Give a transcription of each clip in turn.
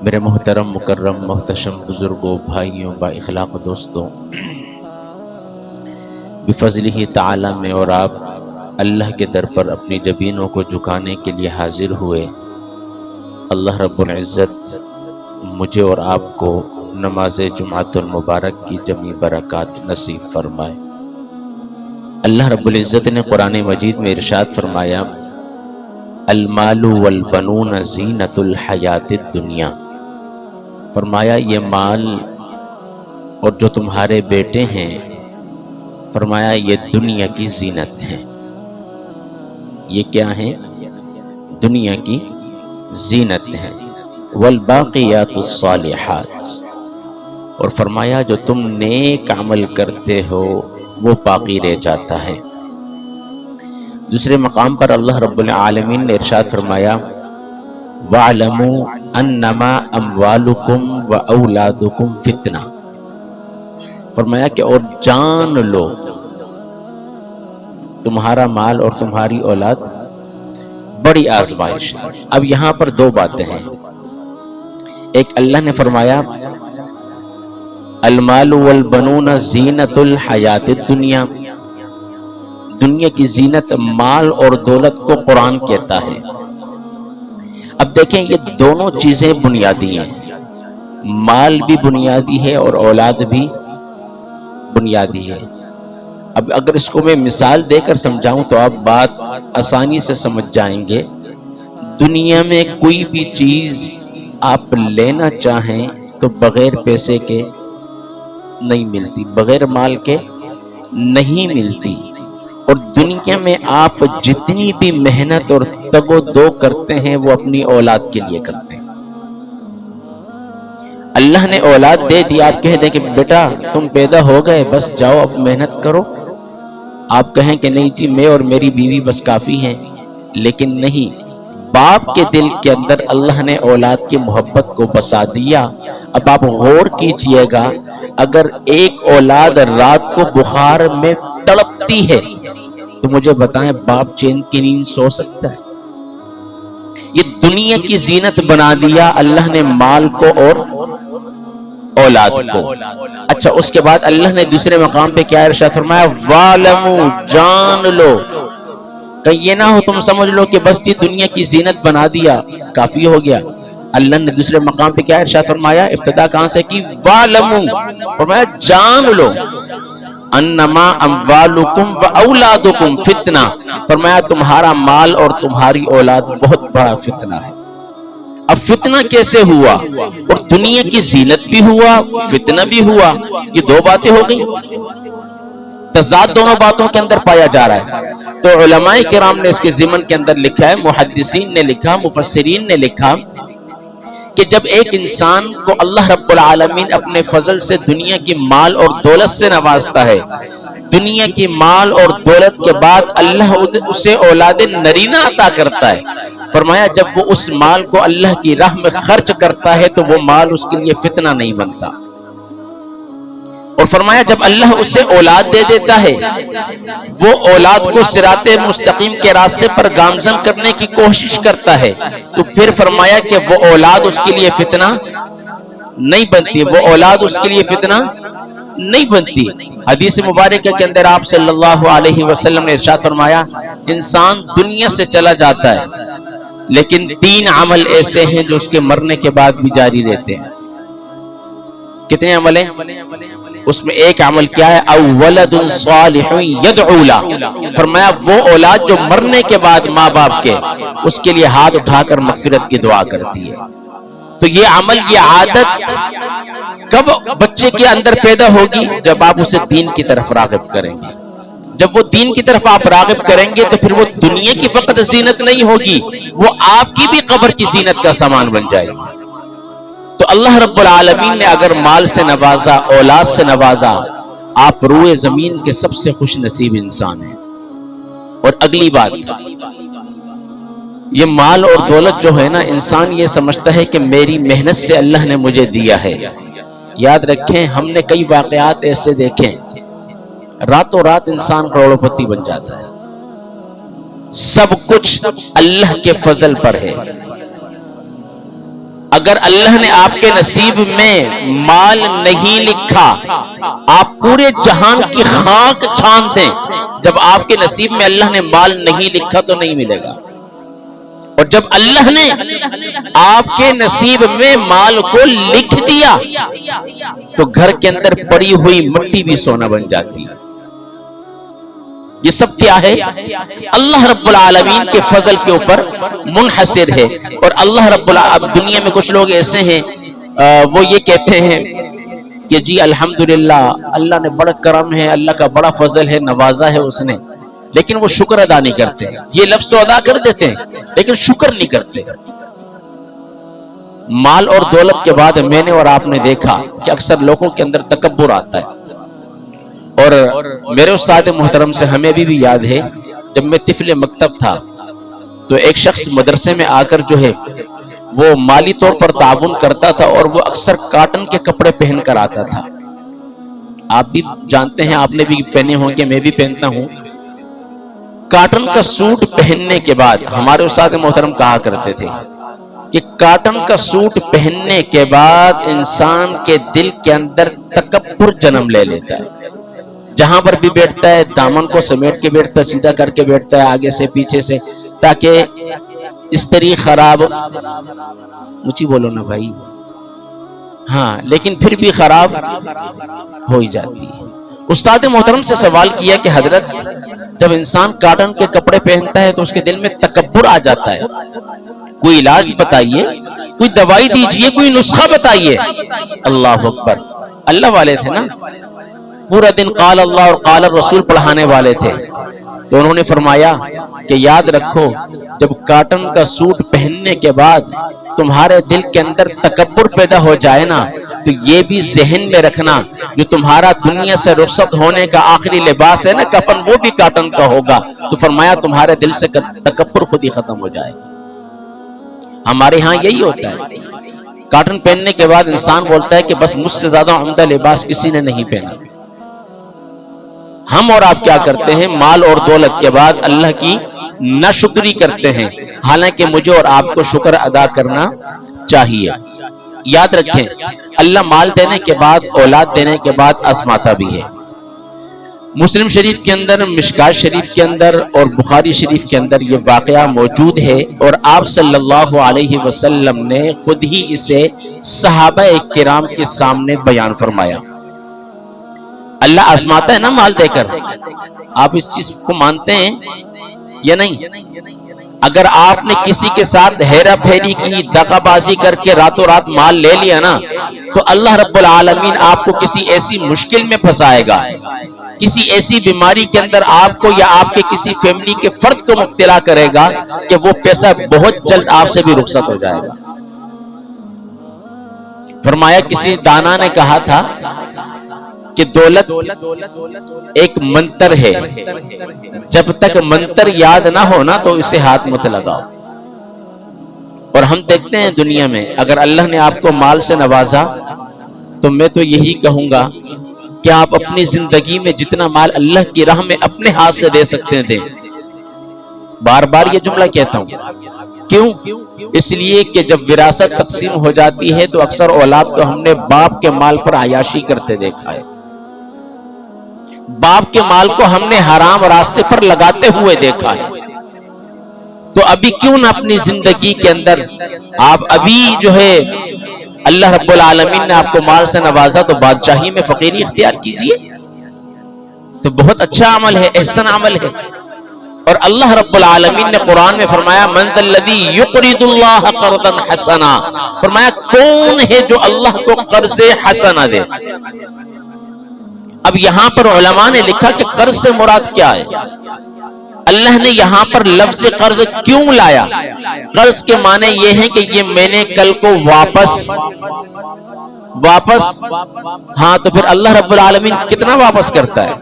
میرے محترم مکرم محتشم بزرگوں، بھائیوں، با اخلاق دوستوں، بفضلہ تعالی میں اور آپ اللہ کے در پر اپنی جبینوں کو جھکانے کے لیے حاضر ہوئے۔ اللہ رب العزت مجھے اور آپ کو نماز جمعۃ المبارک کی جمی برکات نصیب فرمائے۔ اللہ رب العزت نے قرآن مجید میں ارشاد فرمایا، المال والبنون زینت الحیات الدنیا۔ فرمایا یہ مال اور جو تمہارے بیٹے ہیں، فرمایا یہ دنیا کی زینت ہے۔ یہ کیا ہے؟ دنیا کی زینت ہے۔ والباقیات الصالحات، اور فرمایا جو تم نیک عمل کرتے ہو وہ باقی رہ جاتا ہے۔ دوسرے مقام پر اللہ رب العالمین نے ارشاد فرمایا، وَاعْلَمُوا أَنَّمَا أَمْوَالُكُمْ وَأَوْلَادُكُمْ فِتْنَةٌ۔ فرمایا کہ اور جان لو تمہارا مال اور تمہاری اولاد بڑی آزمائش ہے۔ اب یہاں پر دو باتیں ہیں۔ ایک اللہ نے فرمایا المال والبنون زینت الحیات الدنیا، دنیا کی زینت مال اور دولت کو قرآن کہتا ہے۔ اب دیکھیں یہ دونوں چیزیں بنیادی ہیں، مال بھی بنیادی ہے اور اولاد بھی بنیادی ہے۔ اب اگر اس کو میں مثال دے کر سمجھاؤں تو آپ بات آسانی سے سمجھ جائیں گے۔ دنیا میں کوئی بھی چیز آپ لینا چاہیں تو بغیر پیسے کے نہیں ملتی، بغیر مال کے نہیں ملتی، اور دنیا میں آپ جتنی بھی محنت اور تگ و دو کرتے ہیں وہ اپنی اولاد کے لیے کرتے ہیں۔ اللہ نے اولاد دے دی، آپ کہہ دیں کہ بیٹا تم پیدا ہو گئے بس جاؤ اب محنت کرو، آپ کہیں کہ نہیں جی میں اور میری بیوی بس کافی ہیں، لیکن نہیں، باپ کے دل کے اندر اللہ نے اولاد کی محبت کو بسا دیا۔ اب آپ غور کیجئے گا، اگر ایک اولاد رات کو بخار میں تڑپتی ہے تو مجھے بتائیں باپ چین کی نیند سو سکتا ہے؟ یہ دنیا کی زینت بنا دیا اللہ نے مال کو اور اولاد کو۔ اچھا اس کے بعد اللہ نے دوسرے مقام پہ کیا ارشاد فرمایا، وَاعْلَمُوا، جان لو، کہیں یہ نہ ہو تم سمجھ لو کہ بس یہ دنیا کی زینت بنا دیا کافی ہو گیا۔ اللہ نے دوسرے مقام پہ کیا ارشاد فرمایا، ابتدا کہاں سے کی، وَاعْلَمُوا، فرمایا جان لو، انما اموالکم و اولادکم فتنہ، فرمایا تمہارا مال اور تمہاری اولاد بہت بڑا فتنہ ہے۔ اب فتنہ کیسے ہوا؟ اور دنیا کی زینت بھی ہوا، فتنہ بھی ہوا، یہ دو باتیں ہو گئی، تضاد دونوں باتوں کے اندر پایا جا رہا ہے۔ تو علماء کرام نے اس کے ضمن کے اندر لکھا ہے، محدثین نے لکھا، مفسرین نے لکھا کہ جب ایک انسان کو اللہ رب العالمین اپنے فضل سے دنیا کی مال اور دولت سے نوازتا ہے، دنیا کی مال اور دولت کے بعد اللہ اسے اولاد نرینہ عطا کرتا ہے، فرمایا جب وہ اس مال کو اللہ کی راہ میں خرچ کرتا ہے تو وہ مال اس کے لیے فتنہ نہیں بنتا، اور فرمایا جب اللہ اسے اولاد دے دیتا ہے، وہ اولاد کو صراط مستقیم کے راستے پر گامزن کرنے کی کوشش کرتا ہے، تو پھر فرمایا کہ وہ اولاد اس کے لیے فتنہ نہیں بنتی، وہ اولاد اس کے لیے فتنہ نہیں بنتی۔ حدیث مبارکہ کے اندر آپ صلی اللہ علیہ وسلم نے ارشاد فرمایا، انسان دنیا سے چلا جاتا ہے لیکن تین عمل ایسے ہیں جو اس کے مرنے کے بعد بھی جاری رہتے ہیں۔ کتنے عمل ہیں؟ اس میں ایک عمل کیا ہے، او ولد صالح یدعو لہ، فرمایا وہ اولاد جو مرنے کے بعد ماں باپ کے اس کے لیے ہاتھ اٹھا کر مغفرت کی دعا کرتی ہے۔ تو یہ عمل، یہ عادت کب بچے کے اندر پیدا ہوگی؟ جب آپ اسے دین کی طرف راغب کریں گے۔ جب وہ دین کی طرف آپ راغب کریں گے تو پھر وہ دنیا کی فقط زینت نہیں ہوگی، وہ آپ کی بھی قبر کی زینت کا سامان بن جائے گی۔ تو اللہ رب العالمین نے اگر مال سے نوازا، اولاد سے نوازا، آپ روئے زمین کے سب سے خوش نصیب انسان ہیں۔ اور اگلی بات، یہ مال اور دولت جو ہے نا، انسان یہ سمجھتا ہے کہ میری محنت سے اللہ نے مجھے دیا ہے۔ یاد رکھیں ہم نے کئی واقعات ایسے دیکھیں، راتوں رات انسان کروڑوں پتی بن جاتا ہے، سب کچھ اللہ کے فضل پر ہے۔ اگر اللہ نے آپ کے نصیب میں مال نہیں لکھا، آپ پورے جہان کی خاک چھان دیں، جب آپ کے نصیب میں اللہ نے مال نہیں لکھا تو نہیں ملے گا، اور جب اللہ نے آپ کے نصیب میں مال کو لکھ دیا تو گھر کے اندر پڑی ہوئی مٹی بھی سونا بن جاتی ہے۔ یہ سب کیا ہے؟ اللہ رب العالمین کے فضل کے اوپر منحصر ہے۔ اور اللہ رب العالمین، دنیا میں کچھ لوگ ایسے ہیں وہ یہ کہتے ہیں کہ جی الحمدللہ اللہ نے بڑا کرم ہے، اللہ کا بڑا فضل ہے، نوازا ہے اس نے، لیکن وہ شکر ادا نہیں کرتے۔ یہ لفظ تو ادا کر دیتے ہیں لیکن شکر نہیں کرتے۔ مال اور دولت کے بعد میں نے اور آپ نے دیکھا کہ اکثر لوگوں کے اندر تکبر آتا ہے۔ اور میرے استاد محترم سے ہمیں بھی یاد ہے، جب میں طفل مکتب تھا تو ایک شخص مدرسے میں آ کر جو ہے وہ مالی طور پر تعاون کرتا تھا، اور وہ اکثر کاٹن کے کپڑے پہن کر آتا تھا۔ آپ بھی جانتے ہیں، آپ نے بھی پہنے ہوں گے، میں بھی پہنتا ہوں۔ کاٹن کا سوٹ پہننے کے بعد ہمارے استاد محترم کہا کرتے تھے کہ کاٹن کا سوٹ پہننے کے بعد انسان کے دل کے اندر تکبر جنم لے لیتا ہے۔ جہاں پر بھی بیٹھتا ہے دامن کو سمیٹ کے بیٹھتا ہے، سیدھا کر کے بیٹھتا ہے، آگے سے پیچھے سے، تاکہ استری خراب، مجھے بولو نا بھائی، ہاں لیکن پھر بھی خراب ہو ہی جاتی ہے۔ استاد محترم سے سوال کیا کہ حضرت جب انسان کاٹن کے کپڑے پہنتا ہے تو اس کے دل میں تکبر آ جاتا ہے، کوئی علاج بتائیے، کوئی دوائی دیجئے، کوئی نسخہ بتائیے۔ اللہ اکبر، اللہ والے تھے نا، پورا دن قال اللہ اور قال الرسول پڑھانے والے تھے، تو انہوں نے فرمایا کہ یاد رکھو جب کاٹن کا سوٹ پہننے کے بعد تمہارے دل کے اندر تکبر پیدا ہو جائے نا، تو یہ بھی ذہن میں رکھنا جو تمہارا دنیا سے رخصت ہونے کا آخری لباس ہے نا کفن، وہ بھی کاٹن کا ہوگا۔ تو فرمایا تمہارے دل سے تکبر خود ہی ختم ہو جائے۔ ہمارے ہاں یہی ہوتا ہے، کاٹن پہننے کے بعد انسان بولتا ہے کہ بس مجھ سے زیادہ عمدہ لباس کسی نے نہیں پہنا۔ ہم اور آپ کیا کرتے ہیں؟ مال اور دولت کے بعد اللہ کی ناشکری کرتے ہیں، حالانکہ مجھے اور آپ کو شکر ادا کرنا چاہیے۔ یاد رکھیں، اللہ مال دینے کے بعد، اولاد دینے کے بعد آزماتا بھی ہے۔ مسلم شریف کے اندر، مشکات شریف کے اندر اور بخاری شریف کے اندر یہ واقعہ موجود ہے، اور آپ صلی اللہ علیہ وسلم نے خود ہی اسے صحابہ کرام کے سامنے بیان فرمایا۔ اللہ آزماتا ہے نا مال دے کر، آپ اس چیز کو مانتے ہیں یا نہیں؟ اگر آپ نے کسی کے ساتھ ہیرا پھیری کی، دغا بازی کر کے راتوں رات مال لے لیا نا، تو اللہ رب العالمین آپ کو کسی ایسی مشکل میں پھنسائے گا، کسی ایسی بیماری کے اندر آپ کو یا آپ کے کسی فیملی کے فرد کو مبتلا کرے گا کہ وہ پیسہ بہت جلد آپ سے بھی رخصت ہو جائے گا۔ فرمایا کسی دانا نے کہا تھا کہ دولت ایک منتر ہے، جب تک منتر یاد نہ ہونا تو اسے ہاتھ مت لگاؤ۔ اور ہم دیکھتے ہیں دنیا میں اگر اللہ نے آپ کو مال سے نوازا تو میں تو یہی کہوں گا کہ آپ اپنی زندگی میں جتنا مال اللہ کی راہ میں اپنے ہاتھ سے دے سکتے ہیں دیں۔ بار بار یہ جملہ کہتا ہوں، کیوں؟ اس لیے کہ جب وراثت تقسیم ہو جاتی ہے تو اکثر اولاد کو ہم نے باپ کے مال پر عیاشی کرتے دیکھا ہے، باپ کے مال کو ہم نے حرام راستے پر لگاتے ہوئے دیکھا ہے۔ تو ابھی کیوں نہ اپنی زندگی کے اندر آپ ابھی جو ہے اللہ رب العالمین نے آپ کو مال سے نوازا تو بادشاہی میں فقیری اختیار کیجئے، تو بہت اچھا عمل ہے، احسن عمل ہے۔ اور اللہ رب العالمین نے قرآن میں فرمایا من ذا الذی یقرض اللہ قرضا حسنا، فرمایا کون ہے جو اللہ کو قرض حسنا دے۔ اب یہاں پر علماء نے لکھا کہ قرض سے مراد کیا ہے؟ اللہ نے یہاں پر لفظ قرض کیوں لایا؟ قرض کے معنی یہ ہے کہ یہ میں نے کل کو واپس، ہاں تو پھر اللہ رب العالمین کتنا واپس کرتا ہے؟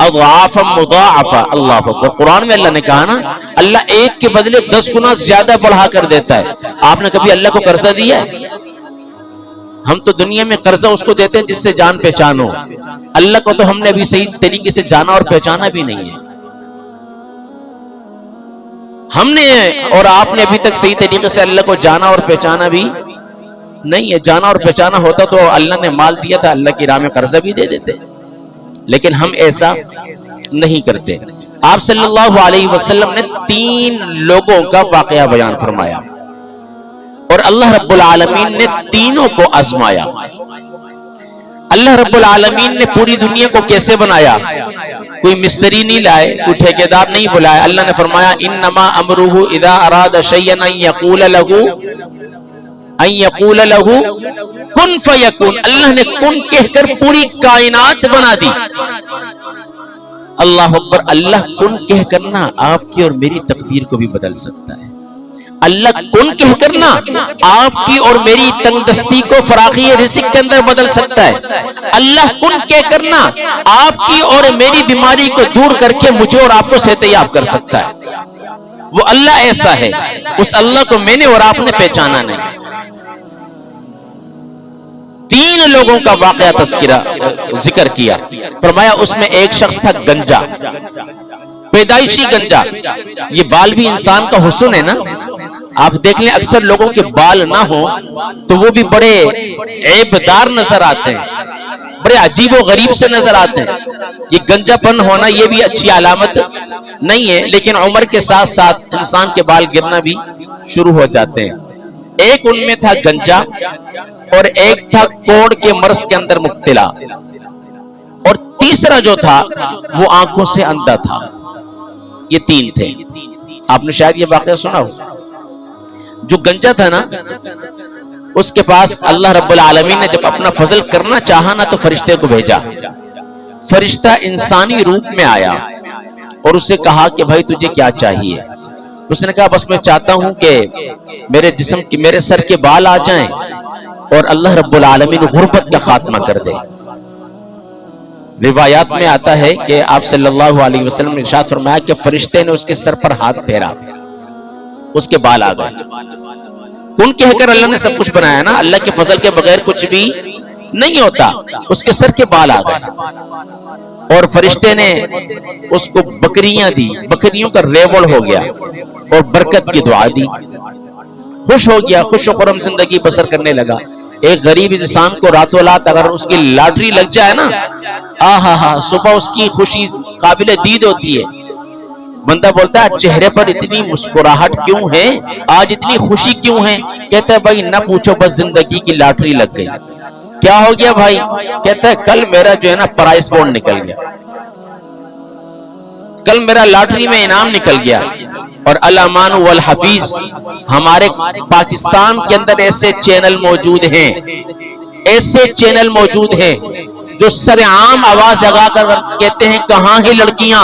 اضعافا مضاعفا۔ اللہ اکبر، قرآن میں اللہ نے کہا نا اللہ ایک کے بدلے 10 گنا زیادہ بڑھا کر دیتا ہے۔ آپ نے کبھی اللہ کو قرضہ دیا ہے؟ ہم تو دنیا میں قرضہ اس کو دیتے ہیں جس سے جان پہچان ہو، اللہ کو تو ہم نے ابھی صحیح طریقے سے جانا اور پہچانا بھی نہیں ہے۔ ہم نے اور آپ نے ابھی تک صحیح طریقے سے اللہ کو جانا اور پہچانا بھی نہیں ہے. جانا اور پہچانا ہوتا تو اللہ نے مال دیا تھا, اللہ کی راہ میں قرضہ بھی دے دیتے, لیکن ہم ایسا نہیں کرتے. آپ صلی اللہ علیہ وسلم نے 3 لوگوں کا واقعہ بیان فرمایا اور اللہ رب العالمین نے تینوں کو آزمایا. اللہ رب العالمین نے پوری دنیا کو کیسے بنایا؟ کوئی مستری نہیں لائے, کوئی ٹھیکیدار نہیں بلائے. اللہ نے فرمایا انما امرہ اذا اراد شیئا ان یقول لہ کن فیکون. اللہ نے کن کہہ کر پوری کائنات بنا دی. اللہ اکبر. اللہ کن کہہ کرنا آپ کی اور میری تقدیر کو بھی بدل سکتا ہے. اللہ کن کہہ کرنا آپ کی اور میری تنگ دستی کو فراخی رزق کے اندر بدل سکتا ہے. اللہ کن کہہ کرنا آپ کی اور میری بیماری کو دور کر کے مجھے اور آپ کو صحت یاب کر سکتا ہے. وہ اللہ ایسا ہے. اس اللہ کو میں نے اور آپ نے پہچانا نہیں. 3 لوگوں کا واقعہ تذکرہ ذکر کیا. فرمایا اس میں ایک شخص تھا گنجا, پیدائشی گنجا. یہ بال بھی انسان کا حسن ہے نا. آپ دیکھ لیں اکثر لوگوں کے بال نہ ہو تو وہ بھی بڑے عیبدار نظر آتے ہیں, بڑے عجیب و غریب سے نظر آتے ہیں. یہ گنجا پن ہونا یہ بھی اچھی علامت نہیں ہے, لیکن عمر کے ساتھ ساتھ انسان کے بال گرنا بھی شروع ہو جاتے ہیں. ایک ان میں تھا گنجا اور ایک تھا کوڑ کے مرض کے اندر مبتلا, اور تیسرا جو تھا وہ آنکھوں سے اندھا تھا. یہ 3 تھے. آپ نے شاید یہ واقعہ سنا ہو. جو گنجا تھا نا, اس کے پاس اللہ رب العالمین نے جب اپنا فضل کرنا چاہا نا تو فرشتے کو بھیجا. فرشتہ انسانی روپ میں آیا اور اسے کہا کہ بھائی تجھے کیا چاہیے؟ اس نے کہا بس میں چاہتا ہوں کہ میرے جسم کی میرے سر کے بال آ جائیں اور اللہ رب العالمین غربت کا خاتمہ کر دے. روایات میں آتا ہے کہ آپ صلی اللہ علیہ وسلم نے ارشاد فرمایا کہ فرشتے نے اس کے سر پر ہاتھ پھیرا, اس کے بال آ گئے. کن کہہ کر اللہ نے سب کچھ بنایا نا. اللہ کے فضل کے بغیر کچھ بھی نہیں ہوتا. اس کے سر کے بال آ گئے اور فرشتے نے اس کو بکریاں دی. بکریوں کا ریوڑ ہو گیا اور برکت کی دعا دی. خوش ہو گیا, خوش و خرم زندگی بسر کرنے لگا. ایک غریب انسان کو راتوں رات اگر اس کی لاٹری لگ جائے نا, صبح اس کی خوشی قابل دید ہوتی ہے. بندہ بولتا ہے چہرے پر اتنی مسکراہٹ کیوں ہے, آج اتنی خوشی کیوں ہے؟ کہتا ہے بھائی نہ پوچھو, بس زندگی کی لاٹری لگ گئی. کیا ہو گیا بھائی؟ کہتا ہے کل میرا جو ہے نا پرائز بونڈ نکل گیا, کل میرا لاٹری میں انعام نکل گیا. اور الامان والحفیظ, ہمارے پاکستان کے اندر ایسے چینل موجود ہیں, ایسے چینل موجود ہیں جو سرعام آواز لگا کر کہتے ہیں کہاں ہی لڑکیاں,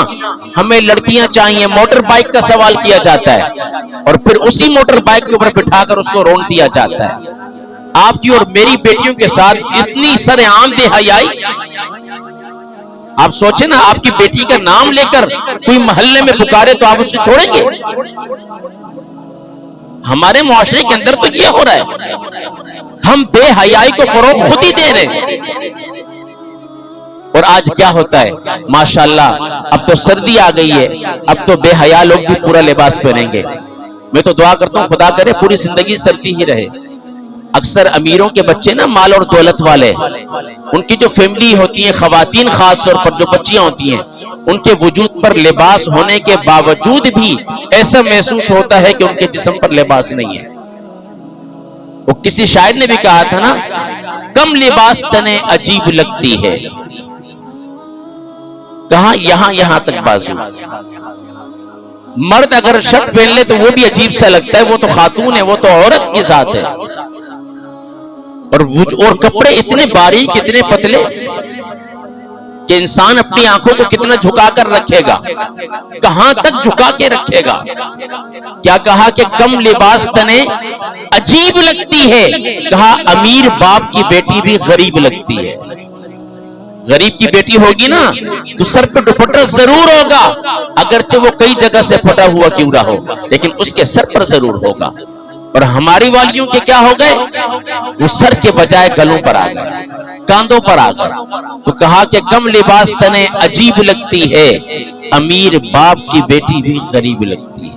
ہمیں لڑکیاں چاہیے. موٹر بائک کا سوال کیا جاتا ہے اور پھر اسی موٹر بائک کے اوپر بٹھا کر اس کو رون دیا جاتا ہے. آپ کی اور میری بیٹیوں کے ساتھ اتنی سرعام بے حیائی. آپ سوچیں نا, آپ کی بیٹی کا نام لے کر کوئی محلے میں پکارے تو آپ اسے چھوڑیں گے؟ ہمارے معاشرے کے اندر تو یہ ہو رہا ہے. ہم بے حیائی کو فروغ خود ہی دے رہے ہیں. اور آج کیا ہوتا ہے ماشاءاللہ, اب تو سردی آ گئی ہے, اب تو بے حیا لوگ بھی پورا لباس پہنیں گے. میں تو دعا کرتا ہوں خدا کرے پوری زندگی سردی ہی رہے. اکثر امیروں کے بچے نا, مال اور دولت والے, ان کی جو فیملی ہوتی ہے, خواتین خاص طور پر جو بچیاں ہوتی ہیں, ان کے وجود پر لباس ہونے کے باوجود بھی ایسا محسوس ہوتا ہے کہ ان کے جسم پر لباس نہیں ہے. وہ کسی شاعر نے بھی کہا تھا نا, کم لباس تنے عجیب لگتی ہے. کہاں یہاں تک بازو. مرد اگر شرٹ پہن لے تو وہ بھی عجیب سا لگتا ہے, وہ تو خاتون ہے, وہ تو عورت کی ذات ہے. اور کپڑے اتنے باریک, اتنے پتلے کہ انسان اپنی آنکھوں کو کتنا جھکا کر رکھے گا, کہاں تک جھکا کے رکھے گا. کیا کہا کہ کم لباس تنے عجیب لگتی ہے, کہا امیر باپ کی بیٹی بھی غریب لگتی ہے. غریب کی بیٹی ہوگی نا تو سر پہ دوپٹہ ضرور ہوگا, اگرچہ وہ کئی جگہ سے پھٹا ہوا کیوں نہ ہو, لیکن اس کے سر پر ضرور ہوگا. اور ہماری والیوں کے کیا ہو گئے, وہ سر کے بجائے گلوں پر آ گئے, کاندھوں پر آ گئے. تو کہا کہ کم لباس تنے عجیب لگتی ہے, امیر باپ کی بیٹی بھی غریب لگتی ہے.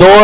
2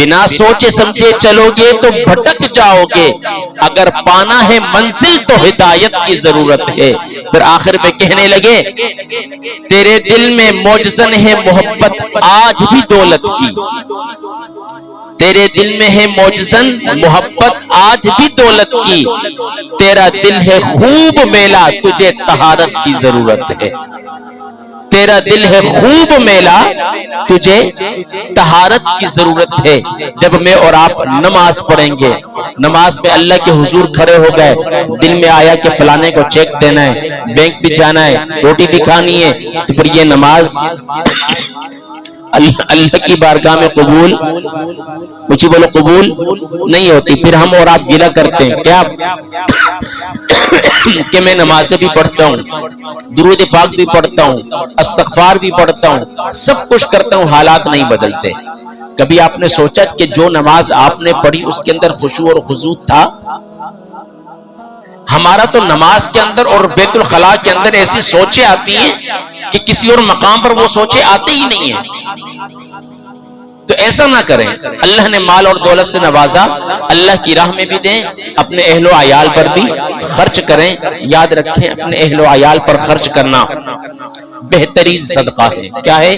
بنا سوچے سمجھے چلو گے تو بھٹک جاؤ گے، اگر پانا ہے منزل تو ہدایت کی ضرورت ہے۔ پھر آخر میں کہنے لگے تیرے دل میں موجزن ہے محبت آج بھی دولت کی، تیرے دل میں ہے موجزن محبت آج بھی دولت کی، تیرا دل ہے خوب میلا تجھے طہارت کی ضرورت ہے، تیرا دل ہے خوب میلا تجھے طہارت کی ضرورت ہے۔ جب میں اور آپ نماز پڑھیں گے، نماز میں اللہ کے حضور کھڑے ہو گئے، دل میں آیا کہ فلانے کو چیک دینا ہے، بینک بھی جانا ہے، روٹی بھی کھانی ہے، تو پھر یہ نماز اللہ کی بارگاہ میں قبول، مجھے بولو قبول نہیں ہوتی۔ پھر ہم اور آپ گلہ کرتے ہیں کیا کہ میں نمازیں بھی پڑھتا ہوں، درود پاک بھی پڑھتا ہوں، استغفار بھی پڑھتا ہوں، سب کچھ کرتا ہوں، حالات نہیں بدلتے۔ کبھی آپ نے سوچا کہ جو نماز آپ نے پڑھی اس کے اندر خشوع اور خضوع تھا؟ ہمارا تو نماز کے اندر اور بیت الخلاء کے اندر ایسی سوچیں آتی ہیں کہ کسی اور مقام پر وہ سوچیں آتی ہی نہیں ہیں۔ تو ایسا نہ کریں، اللہ نے مال اور دولت سے نوازا، اللہ کی راہ میں بھی دیں، اپنے اہل و عیال پر بھی خرچ کریں۔ یاد رکھیں اپنے اہل و عیال پر خرچ کرنا بہترین صدقہ ہے۔ کیا ہے؟